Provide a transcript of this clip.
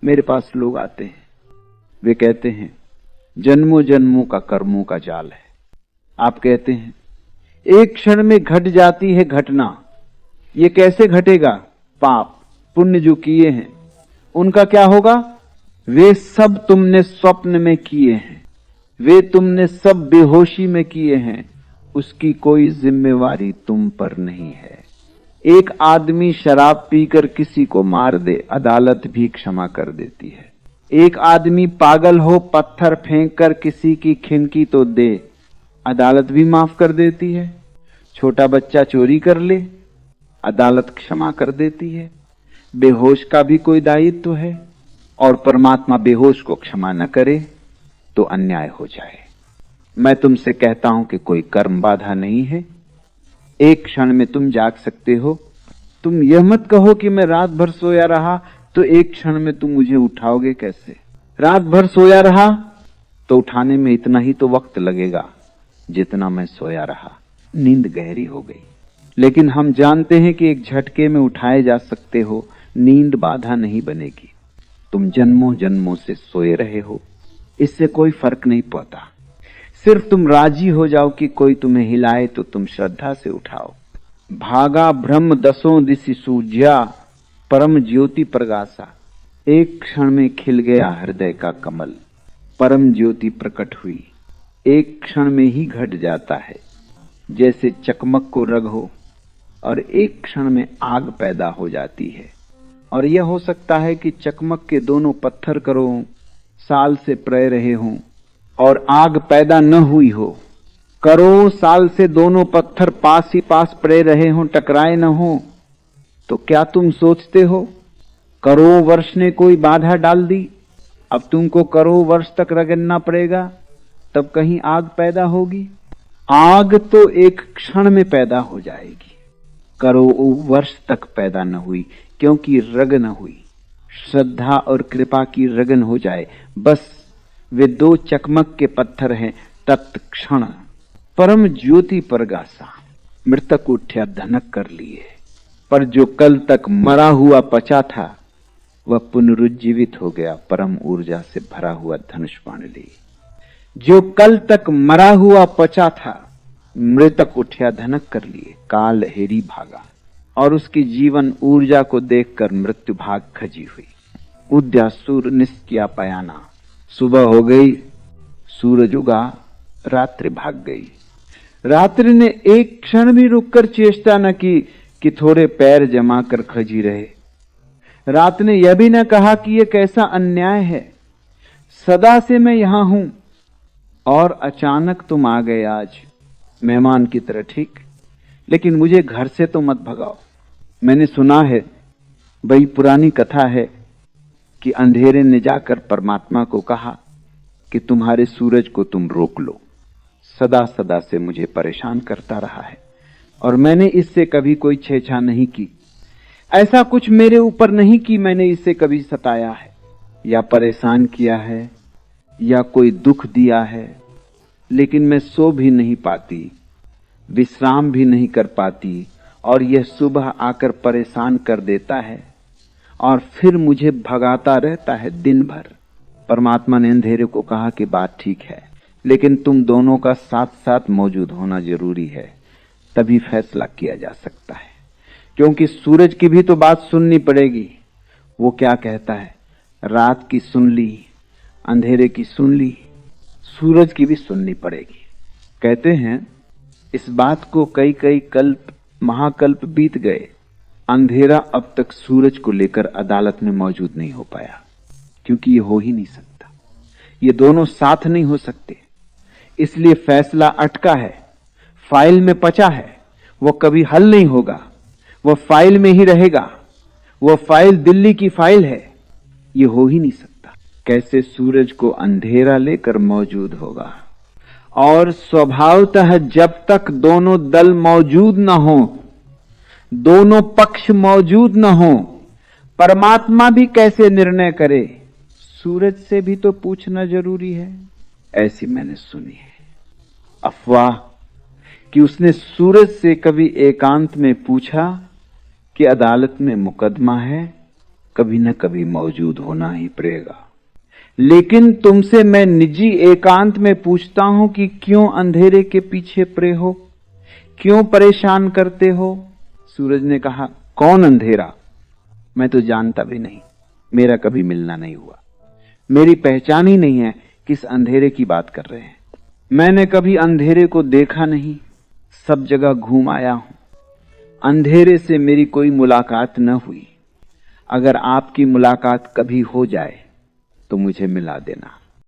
मेरे पास लोग आते हैं, वे कहते हैं जन्मों जन्मों का कर्मों का जाल है। आप कहते हैं एक क्षण में घट जाती है घटना, ये कैसे घटेगा? पाप पुण्य जो किए हैं उनका क्या होगा? वे सब तुमने स्वप्न में किए हैं, वे तुमने सब बेहोशी में किए हैं, उसकी कोई जिम्मेवारी तुम पर नहीं है। एक आदमी शराब पीकर किसी को मार दे, अदालत भी क्षमा कर देती है। एक आदमी पागल हो, पत्थर फेंक कर किसी की खिनकी तो दे, अदालत भी माफ कर देती है। छोटा बच्चा चोरी कर ले, अदालत क्षमा कर देती है। बेहोश का भी कोई दायित्व है, और परमात्मा बेहोश को क्षमा न करे तो अन्याय हो जाए। मैं तुमसे कहता हूं कि कोई कर्म बाधा नहीं है। एक क्षण में तुम जाग सकते हो। तुम यह मत कहो कि मैं रात भर सोया रहा, तो एक क्षण में तुम मुझे उठाओगे कैसे? रात भर सोया रहा तो उठाने में इतना ही तो वक्त लगेगा जितना मैं सोया रहा। नींद गहरी हो गई, लेकिन हम जानते हैं कि एक झटके में उठाए जा सकते हो, नींद बाधा नहीं बनेगी। तुम जन्मों जन्मों से सोए रहे हो, इससे कोई फर्क नहीं पड़ता। सिर्फ तुम राजी हो जाओ कि कोई तुम्हें हिलाए तो तुम श्रद्धा से उठाओ। भागा भ्रम दसों दिशि सूझ्या, परम ज्योति प्रगासा। एक क्षण में खिल गया हृदय का कमल, परम ज्योति प्रकट हुई। एक क्षण में ही घट जाता है, जैसे चकमक को रग हो, और एक क्षण में आग पैदा हो जाती है। और यह हो सकता है कि चकमक के दोनों पत्थर करों साल से प्रे रहे हों और आग पैदा न हुई हो। करों साल से दोनों पत्थर पास ही पास पड़े रहे हों, टकराए न हो, तो क्या तुम सोचते हो करों वर्ष ने कोई बाधा डाल दी, अब तुमको करों वर्ष तक रगड़ना पड़ेगा, तब कहीं आग पैदा होगी? आग तो एक क्षण में पैदा हो जाएगी, करों वर्ष तक पैदा न हुई, क्योंकि रग न हुई। श्रद्धा और कृपा की रगन हो जाए, बस वे दो चकमक के पत्थर हैं। तत्क्षण परम ज्योति प्रगासा, मृतक उठ्या धनक कर लिए। पर जो कल तक मरा हुआ पचा था वह पुनरुज्जीवित हो गया, परम ऊर्जा से भरा हुआ धनुष बाण लिए। जो कल तक मरा हुआ पचा था, मृतक उठ्या धनक कर लिए। काल हेरी भागा, और उसकी जीवन ऊर्जा को देखकर मृत्यु भाग खजी हुई। उद्यासूर निष्क्रिया पयाना, सुबह हो गई, सूरज उगा, रात्रि भाग गई। रात्रि ने एक क्षण भी रुककर चेष्टा न की कि थोड़े पैर जमा कर खजी रहे। रात ने यह भी न कहा कि यह कैसा अन्याय है, सदा से मैं यहां हूं और अचानक तुम आ गए आज, मेहमान की तरह, ठीक, लेकिन मुझे घर से तो मत भगाओ। मैंने सुना है, बड़ी पुरानी कथा है कि अंधेरे ने जाकर परमात्मा को कहा कि तुम्हारे सूरज को तुम रोक लो, सदा सदा से मुझे परेशान करता रहा है और मैंने इससे कभी कोई छेछा नहीं की। ऐसा कुछ मेरे ऊपर नहीं कि मैंने इसे कभी सताया है या परेशान किया है या कोई दुख दिया है, लेकिन मैं सो भी नहीं पाती, विश्राम भी नहीं कर पाती, और यह सुबह आकर परेशान कर देता है और फिर मुझे भगाता रहता है दिन भर। परमात्मा ने अंधेरे को कहा कि बात ठीक है, लेकिन तुम दोनों का साथ साथ मौजूद होना जरूरी है, तभी फैसला किया जा सकता है। क्योंकि सूरज की भी तो बात सुननी पड़ेगी। वो क्या कहता है, रात की सुन ली, अंधेरे की सुन ली, सूरज की भी सुननी पड़ेगी। कहते हैं इस बात को कई कई कल्प, महाकल्प बीत गए, अंधेरा अब तक सूरज को लेकर अदालत में मौजूद नहीं हो पाया, क्योंकि ये हो ही नहीं सकता, ये दोनों साथ नहीं हो सकते। इसलिए फैसला अटका है, फाइल में पचा है, वो कभी हल नहीं होगा, वो फाइल में ही रहेगा। वो फाइल दिल्ली की फाइल है, ये हो ही नहीं सकता। कैसे सूरज को अंधेरा लेकर मौजूद होगा? और स्वभावतः जब तक दोनों दल मौजूद न हो, दोनों पक्ष मौजूद न हो, परमात्मा भी कैसे निर्णय करे? सूरज से भी तो पूछना जरूरी है। ऐसी मैंने सुनी है अफवाह कि उसने सूरज से कभी एकांत में पूछा कि अदालत में मुकदमा है, कभी न कभी मौजूद होना ही पड़ेगा। लेकिन तुमसे मैं निजी एकांत में पूछता हूं कि क्यों अंधेरे के पीछे पड़े हो, क्यों परेशान करते हो? सूरज ने कहा, कौन अंधेरा? मैं तो जानता भी नहीं, मेरा कभी मिलना नहीं हुआ, मेरी पहचान ही नहीं है, किस अंधेरे की बात कर रहे हैं? मैंने कभी अंधेरे को देखा नहीं, सब जगह घूम आया हूं, अंधेरे से मेरी कोई मुलाकात न हुई। अगर आपकी मुलाकात कभी हो जाए तो मुझे मिला देना।